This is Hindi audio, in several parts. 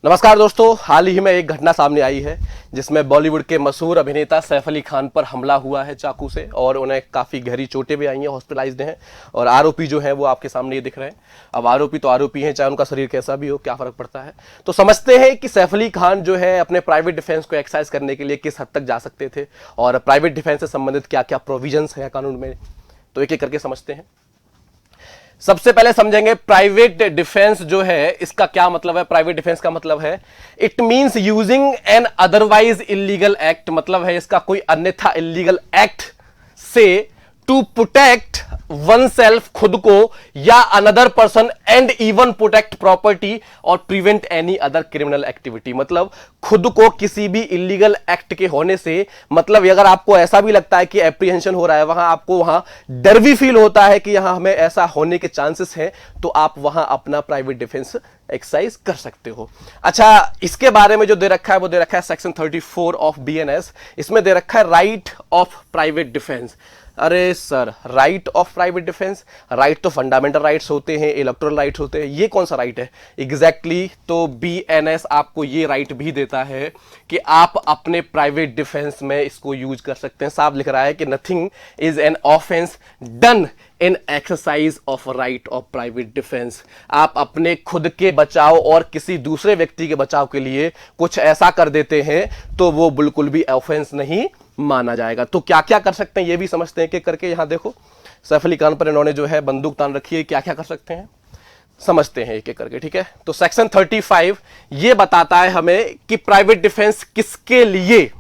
नमस्कार दोस्तों, हाल ही में एक घटना सामने आई है जिसमें बॉलीवुड के मशहूर अभिनेता सैफ अली खान पर हमला हुआ है चाकू से और उन्हें काफ़ी गहरी चोटें भी आई हैं, हॉस्पिटलाइज्ड हैं। और आरोपी जो है वो आपके सामने ये दिख रहे हैं। अब आरोपी तो आरोपी हैं, चाहे उनका शरीर कैसा भी हो, क्या फर्क पड़ता है। तो समझते हैं कि सैफ अली खान जो है अपने प्राइवेट डिफेंस को एक्सरसाइज करने के लिए किस हद तक जा सकते थे और प्राइवेट डिफेंस से संबंधित क्या क्या प्रोविजंस हैं कानून में। तो एक एक करके समझते हैं। सबसे पहले समझेंगे प्राइवेट डिफेंस जो है इसका क्या मतलब है। प्राइवेट डिफेंस का मतलब है it means using an otherwise illegal act, मतलब है इसका कोई अन्यथा इलीगल एक्ट से टू प्रोटेक्ट वन सेल्फ, खुद को या another person and even protect property और prevent any other criminal activity. मतलब खुद को किसी भी इलीगल एक्ट के होने से, मतलब अगर आपको ऐसा भी लगता है कि एप्रीहेंशन हो रहा है, वहां आपको वहां डर भी फील होता है कि यहां हमें ऐसा होने के चांसेस हैं, तो आप वहां अपना प्राइवेट डिफेंस एक्सरसाइज कर सकते हो। अच्छा, इसके बारे में जो दे रखा है वो दे रखा है सेक्शन 34 ऑफ बीएनएस। इसमें दे रखा है राइट ऑफ प्राइवेट डिफेंस। अरे sir, right of private defence, right तो फंडामेंटल राइट्स होते हैं, इलेक्टोरल राइट्स होते हैं, ये कौन सा राइट है एग्जैक्टली तो बीएनएस आपको ये राइट भी देता है कि आप अपने प्राइवेट डिफेंस में इसको यूज कर सकते हैं। साफ लिख रहा है कि nothing is an offence done in exercise of right of private defence. आप अपने खुद के बचाव और किसी दूसरे व्यक्ति के बचाव के लिए कुछ ऐसा कर देते हैं तो वो बिल्कुल भी ऑफेंस नहीं माना जाएगा। तो क्या क्या कर सकते हैं ये भी समझते हैं कि करके। यहां देखो सैफ अली खान पर इन्होंने जो है बंदूक तान रखी है, क्या क्या कर सकते हैं समझते हैं एक एक करके, ठीक है। तो सेक्शन 35 ये बताता है हमें कि प्राइवेट डिफेंस किसके लिए,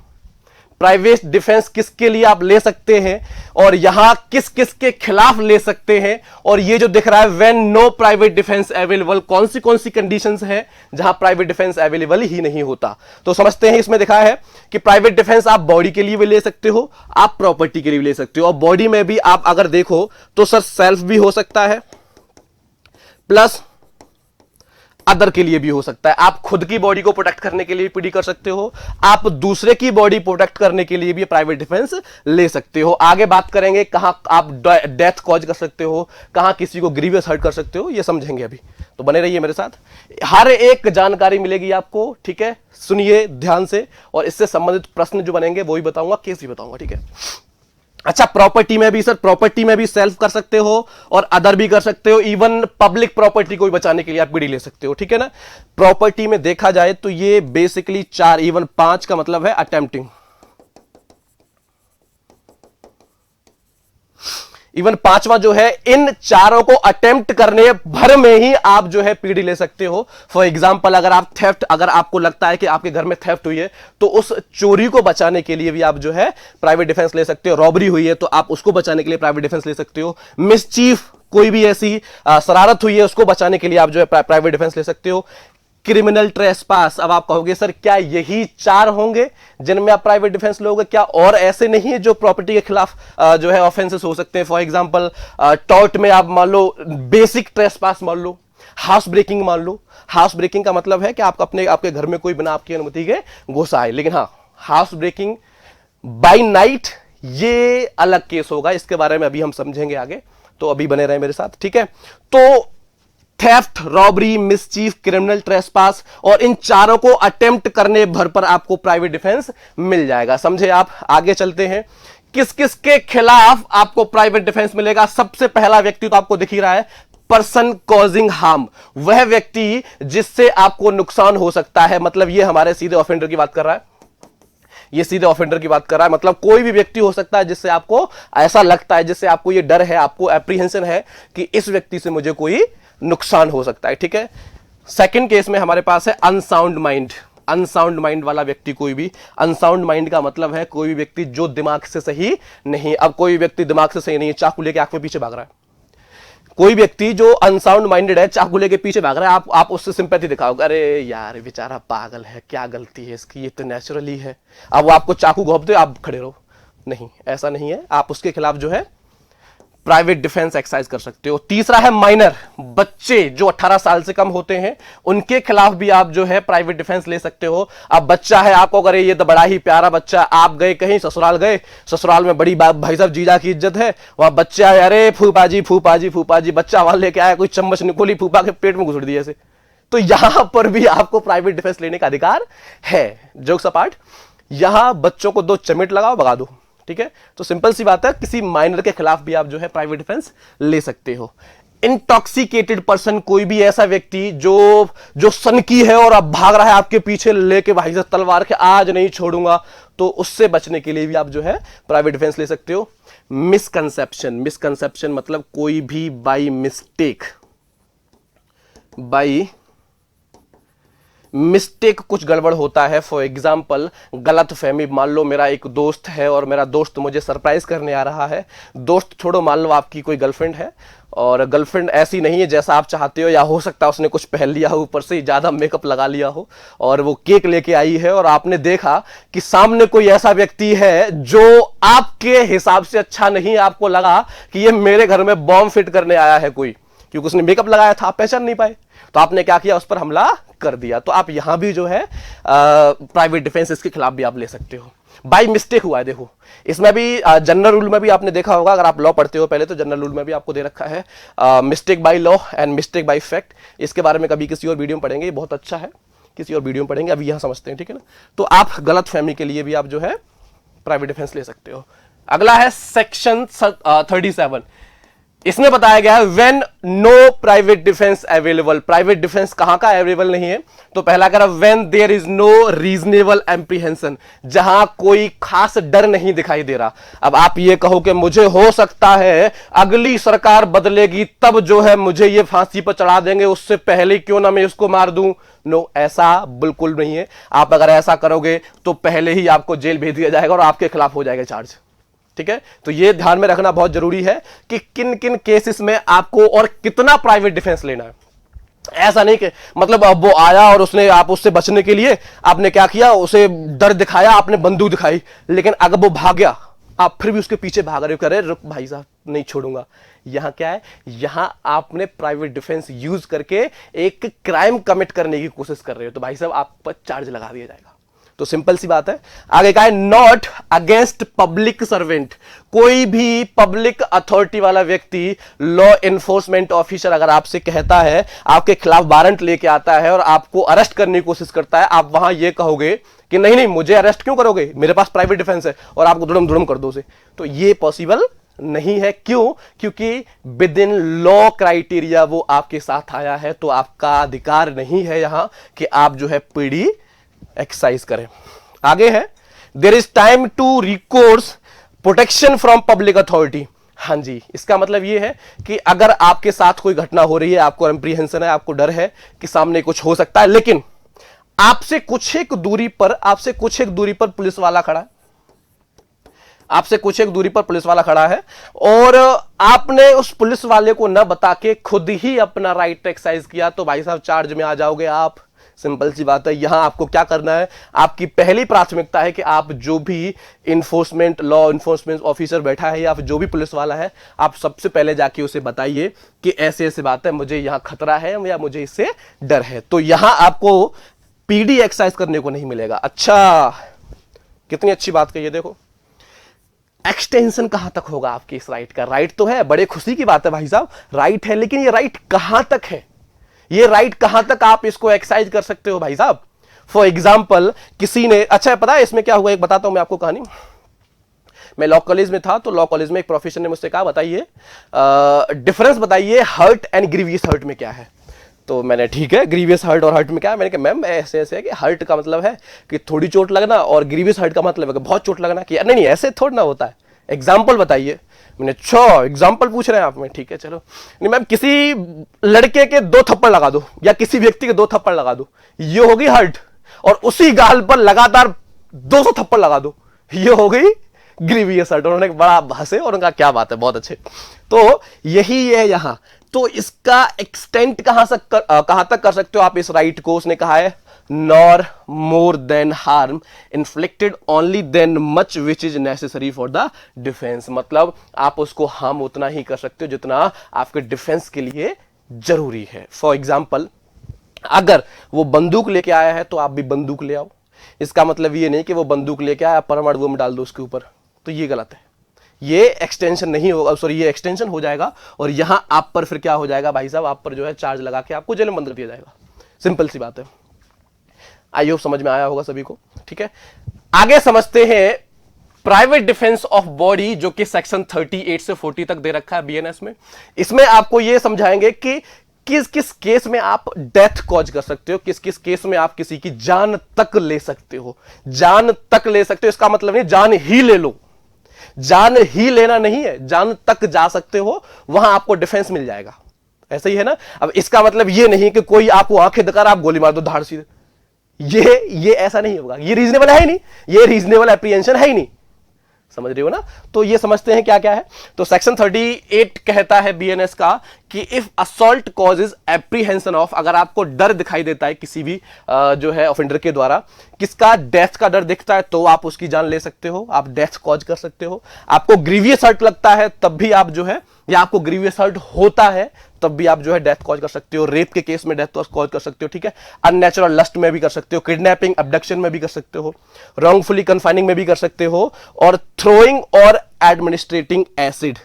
प्राइवेट डिफेंस किसके लिए आप ले सकते हैं और यहां किस किस के खिलाफ ले सकते हैं। और ये जो दिख रहा है when no private defence available, कौन सी कंडीशंस है जहां प्राइवेट डिफेंस अवेलेबल ही नहीं होता। तो समझते हैं, इसमें दिखा है कि प्राइवेट डिफेंस आप बॉडी के लिए भी ले सकते हो, आप प्रॉपर्टी के लिए भी ले सकते हो। और बॉडी में भी आप अगर देखो तो सर सेल्फ भी हो सकता है प्लस अदर के लिए भी हो सकता है। आप खुद की बॉडी को प्रोटेक्ट करने के लिए पीडी कर सकते हो, आप दूसरे की बॉडी प्रोटेक्ट करने के लिए भी प्राइवेट डिफेंस ले सकते हो। आगे बात करेंगे कहां आप डेथ कॉज कर सकते हो, कहां किसी को ग्रीवियस हर्ट कर सकते हो, ये समझेंगे अभी। तो बने रहिए मेरे साथ, हर एक जानकारी मिलेगी आपको, ठीक है। सुनिए ध्यान से और इससे संबंधित प्रश्न जो बनेंगे वो भी बताऊंगा, केस भी बताऊंगा, ठीक है। अच्छा, प्रॉपर्टी में भी सर, प्रॉपर्टी में भी सेल्फ कर सकते हो और अदर भी कर सकते हो, इवन पब्लिक प्रॉपर्टी को भी बचाने के लिए आप पीडी ले सकते हो, ठीक है ना। प्रॉपर्टी में देखा जाए तो ये बेसिकली 4 इवन 5 का मतलब है अटेम्प्टिंग। इवन 5वां जो है, इन चारों को अटेम्प्ट करने भर में ही आप जो है पीडी ले सकते हो। फॉर एग्जांपल अगर आप थेफ्ट, अगर आपको लगता है कि आपके घर में थेफ्ट हुई है तो उस चोरी को बचाने के लिए भी आप जो है प्राइवेट डिफेंस ले सकते हो। रॉबरी हुई है तो आप उसको बचाने के लिए प्राइवेट डिफेंस ले सकते हो। मिसचीफ, कोई भी ऐसी शरारत हुई है उसको बचाने के लिए आप जो है प्राइवेट डिफेंस ले सकते हो। क्रिमिनल ट्रेसपास, अब आप कहोगे सर क्या यही 4 होंगे जिनमें आप प्राइवेट डिफेंस लोगे, क्या और ऐसे नहीं है जो प्रॉपर्टी के खिलाफ जो है ऑफेंसेस हो सकते हैं। फॉर एग्जांपल टॉर्ट में आप मान लो बेसिक ट्रेसपास मान लो, हाउस ब्रेकिंग मान लो। हाउस ब्रेकिंग का मतलब है कि आप आपके घर में कोई बिना आपकी अनुमति के घुस आए, लेकिन हाँ हाउस ब्रेकिंग बाय नाइट ये अलग केस होगा, इसके बारे में अभी हम समझेंगे आगे। तो अभी बने रहे मेरे साथ, ठीक है। तो theft, robbery, mischief, criminal trespass और इन चारों को अटेम्प्ट करने भर पर आपको प्राइवेट डिफेंस मिल जाएगा। समझे आप, आगे चलते हैं। किस किस के खिलाफ आपको प्राइवेट डिफेंस मिलेगा। सबसे पहला व्यक्ति तो आपको दिख ही रहा है, पर्सन कॉजिंग हार्म, वह व्यक्ति जिससे आपको नुकसान हो सकता है। मतलब ये हमारे सीधे ऑफेंडर की बात कर रहा है, ये सीधे ऑफेंडर की बात कर रहा है। मतलब कोई भी व्यक्ति हो सकता है जिससे आपको ऐसा लगता है, जिससे आपको ये डर है, आपको एप्रीहेंशन है कि इस व्यक्ति से मुझे कोई नुकसान हो सकता है, ठीक है। सेकंड केस में हमारे पास है अनसाउंड माइंड। अनसाउंड माइंड वाला व्यक्ति, कोई भी, अनसाउंड माइंड का मतलब है कोई भी व्यक्ति जो दिमाग से सही नहीं। अब कोई व्यक्ति दिमाग से सही नहीं है, चाकू लेके आंख में पीछे भाग रहा है, कोई व्यक्ति जो अनसाउंड माइंडेड है चाकू लेके पीछे भाग रहा है, आप उससे सिंपैथी दिखाओगे, अरे यार बेचारा पागल है, क्या गलती है इसकी, ये तो नेचुरली है। अब वो आपको चाकू घोंप दे, आप खड़े रहो, नहीं, ऐसा नहीं है। आप उसके खिलाफ जो है प्राइवेट डिफेंस एक्सरसाइज कर सकते हो। तीसरा है माइनर, बच्चे जो 18 साल से कम होते हैं उनके खिलाफ भी आप जो है प्राइवेट डिफेंस ले सकते हो। अब बच्चा है, आपको अगर ये तो बड़ा ही प्यारा बच्चा, आप गए कहीं ससुराल गए, ससुराल में बड़ी भाई साहब जीजा की इज्जत है, वहां बच्चा है, अरे फूफा जी फूफा जी फूफा जी, बच्चा वहां लेके आया, कोई चम्मच निकोली फूफा के पेट में घुसड़ दी ऐसे, तो यहां पर भी आपको प्राइवेट डिफेंस लेने का अधिकार है। जोक्स अपार्ट, यहां बच्चों को 2 चमेट लगाओ, भगा दो, ठीक है। तो सिंपल सी बात है, किसी माइनर के खिलाफ भी आप जो है प्राइवेट डिफेंस ले सकते हो। इंटॉक्सिकेटेड पर्सन, कोई भी ऐसा व्यक्ति जो सनकी है और अब भाग रहा है आपके पीछे लेके भाई साहब तलवार के, आज नहीं छोड़ूंगा, तो उससे बचने के लिए भी आप जो है प्राइवेट डिफेंस ले सकते हो। मिसकंसेप्शन मतलब कोई भी बाई मिस्टेक कुछ गड़बड़ होता है। फॉर एग्जाम्पल, गलत फहमी, मान लो मेरा एक दोस्त है और मेरा दोस्त मुझे सरप्राइज करने आ रहा है। दोस्त छोड़ो, मान लो आपकी कोई गर्लफ्रेंड है और गर्लफ्रेंड ऐसी नहीं है जैसा आप चाहते हो, या हो सकता है उसने कुछ पहन लिया हो, ऊपर से ज्यादा मेकअप लगा लिया हो, और वो केक लेके आई है और आपने देखा कि सामने कोई ऐसा व्यक्ति है जो आपके हिसाब से अच्छा नहीं, आपको लगा कि ये मेरे घर में बॉम्ब फिट करने आया है कोई, क्योंकि उसने मेकअप लगाया था, आप पहचान नहीं पाए, तो आपने क्या किया, उस पर हमला कर दिया। तो आप यहां भी जो है प्राइवेट डिफेंस इसके खिलाफ भी आप ले सकते हो। बाई मिस्टेक हुआ है, देखो इसमें भी जनरल रूल में भी आपने देखा होगा, अगर आप लॉ पढ़ते हो पहले, तो जनरल रूल में भी आपको दे रखा है mistake by law and mistake by fact. इसके बारे में कभी किसी और वीडियो में पढ़ेंगे, बहुत अच्छा है, किसी और वीडियो में पढ़ेंगे, अभी यहां समझते हैं, ठीक है ना। तो आप गलत फहमी के लिए भी आप जो है प्राइवेट डिफेंस ले सकते हो। अगला है सेक्शन 37। इसमें बताया गया है when no private defence available. Private defence कहां का अवेलेबल नहीं है, तो पहला कह रहा when there is no reasonable apprehension, जहां कोई खास डर नहीं दिखाई दे रहा। अब आप ये कहो कि मुझे हो सकता है अगली सरकार बदलेगी तब जो है मुझे ये फांसी पर चढ़ा देंगे, उससे पहले क्यों ना मैं इसको मार दूं। नो, ऐसा बिल्कुल नहीं है। आप अगर ऐसा करोगे तो पहले ही आपको जेल भेज दिया जाएगा और आपके खिलाफ हो जाएगा चार्ज, ठीक है। तो यह ध्यान में रखना बहुत जरूरी है कि किन किन केसेस में आपको और कितना प्राइवेट डिफेंस लेना है। ऐसा नहीं कि मतलब अब वो आया और उसने, आप उससे बचने के लिए आपने क्या किया, उसे डर दिखाया, आपने बंदूक दिखाई, लेकिन अगर वो भाग गया, आप फिर भी उसके पीछे भाग रहे हो, कह रहे रुक भाई साहब नहीं छोड़ूंगा। यहां क्या है, यहां आपने प्राइवेट डिफेंस यूज करके एक क्राइम कमिट करने की कोशिश कर रहे हो, तो भाई साहब आप पर चार्ज लगा दिया जाएगा। तो सिंपल सी बात है। आगे का है नॉट अगेंस्ट पब्लिक सर्वेंट। कोई भी पब्लिक अथॉरिटी वाला व्यक्ति, लॉ एनफोर्समेंट ऑफिसर अगर आपसे कहता है, आपके खिलाफ वारंट लेके आता है और आपको अरेस्ट करने की कोशिश करता है, आप वहां यह कहोगे कि नहीं नहीं मुझे अरेस्ट क्यों करोगे, मेरे पास प्राइवेट डिफेंस है, और आपको धुड़म धुड़म कर दो उसे, तो यह पॉसिबल नहीं है। क्यों? क्योंकि विद इन लॉ क्राइटेरिया वो आपके साथ आया है, तो आपका अधिकार नहीं है यहां कि आप जो है पीडी एक्सरसाइज करें। आगे है there is time to recourse protection from public authority. हां जी, इसका मतलब यह है कि अगर आपके साथ कोई घटना हो रही है, आपको एप्रीहेंशन है, आपको डर है कि सामने कुछ हो सकता है, लेकिन आपसे कुछ एक दूरी पर पुलिस वाला खड़ा है, आपसे कुछ एक दूरी पर पुलिस वाला खड़ा है, और आपने उस पुलिस वाले को न बता के खुद ही अपना राइट एक्सरसाइज किया, तो भाई साहब चार्ज में आ जाओगे आप। सिंपल सी बात है। यहां आपको क्या करना है, आपकी पहली प्राथमिकता है कि आप जो भी लॉ इन्फोर्समेंट ऑफिसर बैठा है या जो भी पुलिस वाला है, आप सबसे पहले जाके उसे बताइए कि ऐसे ऐसे बात है, मुझे यहां खतरा है या मुझे इससे डर है। तो यहां आपको पीडी एक्सरसाइज करने को नहीं मिलेगा। अच्छा, कितनी अच्छी बात कही है, देखो एक्सटेंशन कहां तक होगा आपके इस राइट का। राइट तो है, बड़े खुशी की बात है भाई साहब, राइट है, लेकिन ये राइट कहां तक है, ये राइट कहां तक आप इसको एक्सरसाइज कर सकते हो भाई साहब। फॉर एग्जाम्पल किसी ने, अच्छा पता है इसमें क्या हुआ, एक बताता हूं मैं आपको कहानी। मैं लॉ कॉलेज में था, तो लॉ कॉलेज में एक प्रोफेसर ने मुझसे कहा बताइए डिफरेंस बताइए हर्ट एंड ग्रीवियस हर्ट में क्या है। तो मैंने ठीक है, ग्रीवियस हर्ट और हर्ट में क्या है, मैंने कहा मैम ऐसे ऐसे है कि हर्ट का मतलब है कि थोड़ी चोट लगना, और ग्रीवियस हर्ट का मतलब है कि बहुत चोट लगना। कि नहीं नहीं ऐसे थोड़ा ना होता है, एग्जाम्पल बताइए। मैंने अच्छा एग्जाम्पल पूछ रहे हैं आप, में ठीक है चलो। नहीं मैम किसी लड़के के 2 थप्पड़ लगा दो, या किसी व्यक्ति के 2 थप्पड़ लगा दो, ये होगी हर्ट, और उसी गाल पर लगातार 200 थप्पड़ लगा दो, ये हो गई ग्रीवियस हर्ट। उन्होंने बड़ा हंसे और उनका क्या बात है, बहुत अच्छे। तो यही है यहां। तो इसका एक्सटेंट कहां तक कर सकते हो आप इस राइट को, उसने कहा है nor more than harm inflicted only then much which is necessary for the defence. मतलब आप उसको हार्म उतना ही कर सकते हो जितना आपके डिफेंस के लिए जरूरी है। फॉर एग्जाम्पल अगर वो बंदूक लेके आया है तो आप भी बंदूक ले आओ। इसका मतलब ये नहीं कि वो बंदूक लेके आया परमाणु बम डाल दो उसके ऊपर, तो ये गलत है। ये एक्सटेंशन नहीं होगा, सॉरी ये एक्सटेंशन हो जाएगा, और यहां आप पर फिर क्या हो जाएगा भाई साहब, आप पर जो है चार्ज लगा के आपको जेल में बंद कर दिया जाएगा। सिंपल सी बात है। आई होप समझ में आया होगा सभी को। ठीक है, आगे समझते हैं प्राइवेट डिफेंस ऑफ बॉडी, जो कि सेक्शन 38 से 40 तक दे रखा है बीएनएस में। इसमें आपको यह समझाएंगे कि किस किस केस में आप डेथ कॉज कर सकते हो, किस किस केस में आप किसी की जान तक ले सकते हो। जान तक ले सकते हो इसका मतलब नहीं जान ही ले लो, जान ही लेना नहीं है, जान तक जा सकते हो, वहां आपको डिफेंस मिल जाएगा। ऐसा ही है ना। अब इसका मतलब यह नहीं कि कोई आपको आंखें दिखा आप गोली मार दो धाड़ सीधे, ये ऐसा नहीं होगा, ये रीजनेबल है ही नहीं, ये रीजनेबल एप्रीहेंशन है ही नहीं। समझ रहे हो ना। तो ये समझते हैं क्या क्या है। तो सेक्शन 38 कहता है बीएनएस का कि if assault causes apprehension of, अगर आपको डर दिखाई देता है किसी भी जो है ऑफेंडर के द्वारा, किसका, डेथ का डर दिखता है, तो आप उसकी जान ले सकते हो, आप डेथ कॉज कर सकते हो। आपको ग्रीवियस हर्ट लगता है तब भी आप जो है, या आपको ग्रीवियस हर्ट होता है तब भी आप जो है डेथ कॉज कर सकते हो। रेप के केस में डेथ कॉज कर सकते हो। ठीक है, अननेचुरल लस्ट में भी कर सकते हो, किडनैपिंग अबडक्शन में भी कर सकते हो, रॉन्गफुली कन्फाइनिंग में भी कर सकते हो, और थ्रोइंग और एडमिनिस्ट्रेटिंग एसिड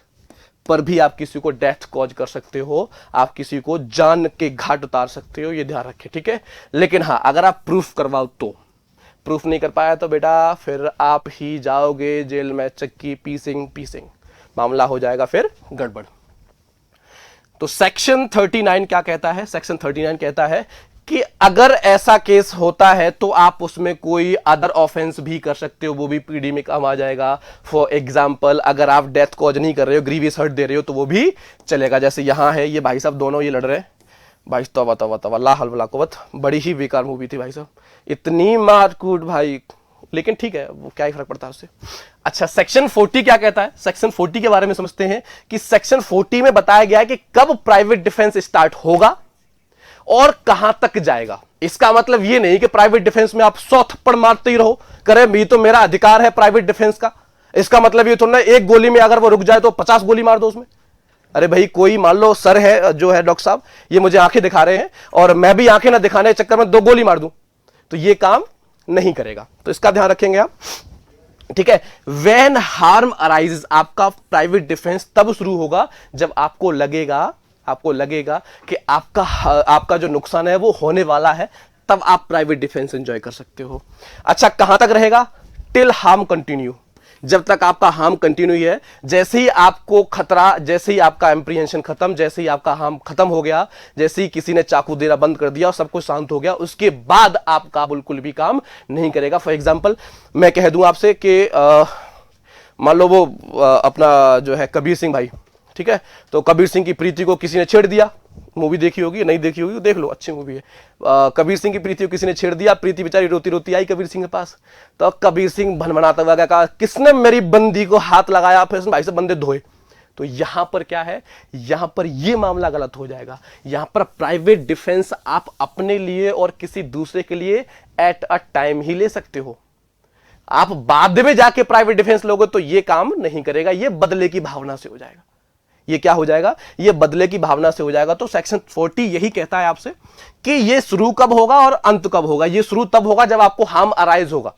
पर भी आप किसी को डेथ कॉज कर सकते हो, आप किसी को जान के घाट उतार सकते हो, ये ध्यान रखें। ठीक है, लेकिन हाँ अगर आप प्रूफ करवाओ तो, प्रूफ नहीं कर पाया तो बेटा फिर आप ही जाओगे जेल में, चक्की पीसिंग मामला हो जाएगा फिर गड़बड़। तो सेक्शन 39 क्या कहता है, सेक्शन 39 कहता है कि अगर ऐसा केस होता है तो आप उसमें कोई अदर ऑफेंस भी कर सकते हो, वो भी पीडी में काम आ जाएगा। फॉर एग्जांपल अगर आप डेथ कॉज नहीं कर रहे हो, ग्रीवियस हर्ट दे रहे हो, तो वो भी चलेगा। जैसे यहां है ये भाई साहब दोनों ये लड़ रहे हैं, भाई तौबा ला हल वला कुव्वत, बड़ी ही बेकार मूवी थी भाई साहब, इतनी मारकूट भाई, लेकिन ठीक है वो क्या ही फर्क पड़ता है उससे। अच्छा, सेक्शन 40 क्या कहता है, सेक्शन 40 के बारे में समझते हैं कि सेक्शन 40 में बताया गया है कि कब प्राइवेट डिफेंस स्टार्ट होगा और कहां तक जाएगा। इसका मतलब यह नहीं कि प्राइवेट डिफेंस में आप 100 थप्पड़ मारते ही रहो, करे ये तो मेरा अधिकार है प्राइवेट डिफेंस का। इसका मतलब ये थोड़ा एक गोली में अगर वो रुक जाए तो 50 गोली मार दो उसमें। अरे भाई कोई मान लो सर है जो है डॉक्टर साहब, ये मुझे आंखें दिखा रहे हैं और मैं भी आंखें ना दिखाने के चक्कर में 2 गोली मार दूं, तो ये काम नहीं करेगा। तो इसका ध्यान रखेंगे आप। ठीक है, व्हेन हार्म अराइजेस, आपका प्राइवेट डिफेंस तब शुरू होगा जब आपको लगेगा कि आपका जो नुकसान है वो होने वाला है, तब आप प्राइवेट डिफेंस एंजॉय कर सकते हो। अच्छा, कहां तक रहेगा, टिल हार्म कंटिन्यू, जब तक आपका हार्म कंटिन्यू है। जैसे ही आपको खतरा, जैसे ही आपका एप्रीहेंशन खत्म, जैसे ही आपका हार्म खत्म हो गया, जैसे ही किसी ने चाकू देना बंद कर दिया और सब कुछ शांत हो गया, उसके बाद आपका बिल्कुल भी काम नहीं करेगा। फॉर एग्जांपल मैं कह दूं आपसे कि मान लो वो अपना जो है कबीर सिंह भाई, ठीक है, तो कबीर सिंह की प्रीति को किसी ने छेड़ दिया, मूवी देखी होगी, नहीं देखी होगी देख लो, अच्छी मूवी है। कबीर सिंह की प्रीति को किसी ने छेड़ दिया, प्रीति बेचारी रोती रोती आई कबीर सिंह के पास, तो कबीर सिंह भनभनाता हुआ कहा किसने मेरी बंदी को हाथ लगाया, फिर भाई से बंदे धोए। तो यहां पर क्या है, यहां पर यह मामला गलत हो जाएगा। यहां पर प्राइवेट डिफेंस आप अपने लिए और किसी दूसरे के लिए एट अ टाइम ही ले सकते हो। आप बाद में जाके प्राइवेट डिफेंस लोगे तो यह काम नहीं करेगा, यह बदले की भावना से हो जाएगा। ये क्या हो जाएगा, ये बदले की भावना से हो जाएगा। तो सेक्शन 40 यही कहता है आपसे कि ये शुरू कब होगा और अंत कब होगा। ये शुरू तब होगा जब आपको हार्म अराइज होगा।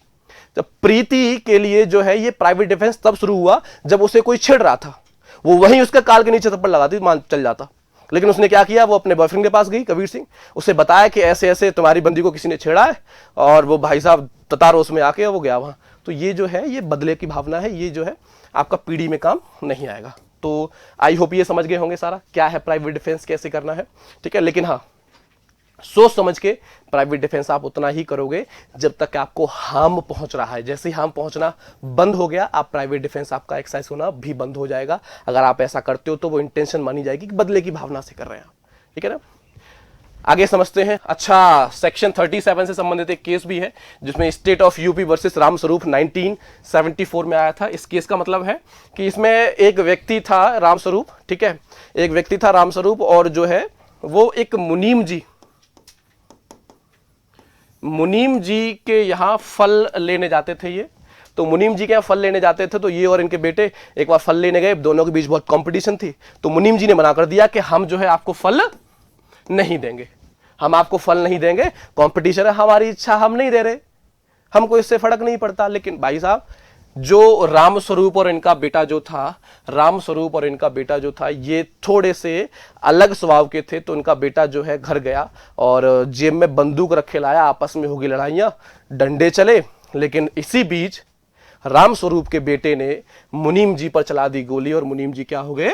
तो प्रीति के लिए जो है ये प्राइवेट डिफेंस तब शुरू हुआ जब उसे कोई छेड़ रहा था, वो वहीं उसके काल के नीचे थप्पड़ लगाती मान चल जाता। लेकिन उसने क्या किया, वो अपने बॉयफ्रेंड के पास गई कबीर सिंह, उसे बताया कि ऐसे ऐसे तुम्हारी बंदी को किसी ने छेड़ा है, और वो भाई साहब ततारोस में आके वो गया वहां। तो ये जो है ये बदले की भावना है, ये जो है आपका पीढ़ी में काम नहीं आएगा। तो आई होप ये समझ गए होंगे सारा क्या है प्राइवेट डिफेंस, कैसे करना है। ठीक है, लेकिन हाँ सोच समझ के प्राइवेट डिफेंस आप उतना ही करोगे जब तक आपको हार्म पहुंच रहा है। जैसे ही हार्म पहुंचना बंद हो गया, आप प्राइवेट डिफेंस आपका एक्सरसाइज होना भी बंद हो जाएगा। अगर आप ऐसा करते हो तो वो इंटेंशन मानी जाएगी कि बदले की भावना से कर रहे हैं आप। ठीक है ना, आगे समझते हैं। अच्छा, सेक्शन 37 से संबंधित एक केस भी है जिसमें state of UP versus Ramswaroop 1974 में आया था। इस केस का मतलब है कि इसमें एक व्यक्ति था रामस्वरूप, ठीक है, एक व्यक्ति था रामस्वरूप, और जो है वो एक मुनीम जी के यहाँ फल लेने जाते थे ये। तो मुनीम जी के यहाँ फल लेने जाते थे, तो ये और इनके बेटे एक बार फल लेने गए, दोनों के बीच बहुत कंपटीशन थी। तो मुनीम जी ने मना कर दिया कि हम जो है आपको फल नहीं देंगे, हम आपको फल नहीं देंगे, कंपटीशन है, हमारी इच्छा हम नहीं दे रहे, हमको इससे फर्क नहीं पड़ता। लेकिन भाई साहब जो राम स्वरूप और इनका बेटा जो था, राम स्वरूप और इनका बेटा जो था, ये थोड़े से अलग स्वभाव के थे। तो इनका बेटा जो है घर गया और जेब में बंदूक रखे लाया, आपस में होगी लड़ाइयां, डंडे चले। लेकिन इसी बीच राम स्वरूप के बेटे ने मुनीम जी पर चला दी गोली और मुनीम जी क्या हो गए?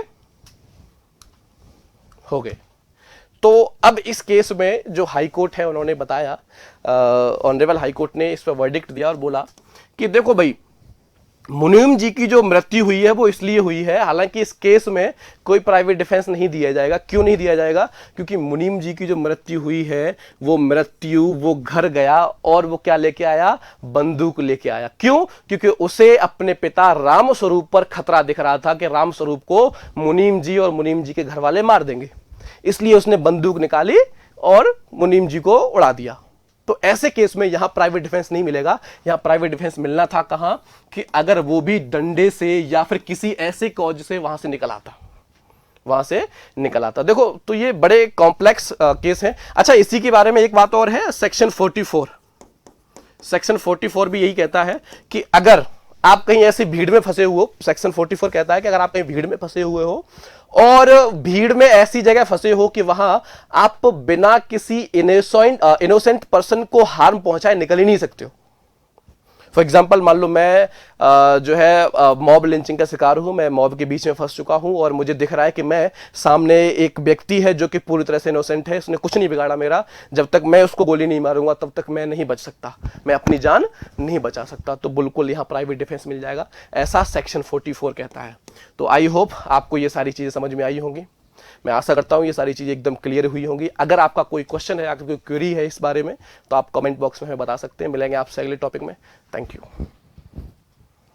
तो अब इस केस में जो हाई कोर्ट है उन्होंने बताया, ऑनरेबल हाई कोर्ट ने इस पर वर्डिक्ट दिया और बोला कि देखो भाई, मुनीम जी की जो मृत्यु हुई है वो इसलिए हुई है, हालांकि इस केस में कोई प्राइवेट डिफेंस नहीं दिया जाएगा। क्यों नहीं दिया जाएगा? क्योंकि मुनीम जी की जो मृत्यु हुई है वो घर गया और वो क्या लेके आया? बंदूक लेके आया। क्यों? क्योंकि उसे अपने पिता राम स्वरूप पर खतरा दिख रहा था कि राम स्वरूप को मुनीम जी और मुनीम जी के घर वाले मार देंगे, इसलिए उसने बंदूक निकाली और मुनीम जी को उड़ा दिया। तो ऐसे केस में यहां प्राइवेट डिफेंस नहीं मिलेगा। यहां प्राइवेट डिफेंस मिलना था कहां? कि अगर वो भी डंडे से या फिर किसी ऐसे कॉज से वहां से निकल आता। देखो, तो ये बड़े कॉम्प्लेक्स केस हैं। अच्छा, इसी के बारे में एक बात और है, सेक्शन 44 भी यही कहता है कि अगर आप कहीं ऐसी भीड़ में फंसे हुए हो, सेक्शन 44 कहता है कि अगर आप कहीं भीड़ में फंसे हुए हो और भीड़ में ऐसी जगह फंसे हो कि वहां आप बिना किसी इनोसेंट पर्सन को हार्म पहुंचाए निकल ही नहीं सकते हो। फॉर एग्जाम्पल, मान लो मैं जो है मॉब लिंचिंग का शिकार हूं, मैं मॉब के बीच में फंस चुका हूं और मुझे दिख रहा है कि मैं सामने एक व्यक्ति है जो कि पूरी तरह से इनोसेंट है, उसने कुछ नहीं बिगाड़ा मेरा। जब तक मैं उसको गोली नहीं मारूंगा तब तक मैं नहीं बच सकता, मैं अपनी जान नहीं बचा सकता। तो बिल्कुल यहां प्राइवेट डिफेंस मिल जाएगा, ऐसा सेक्शन 44 कहता है। तो आई होप आपको ये सारी चीजें समझ में आई होंगी। मैं आशा करता हूं ये सारी चीजें एकदम क्लियर हुई होंगी। अगर आपका कोई क्वेश्चन है, आपकी कोई क्वेरी है इस बारे में, तो आप कमेंट बॉक्स में हमें बता सकते हैं। मिलेंगे आपसे अगले टॉपिक में। Thank you.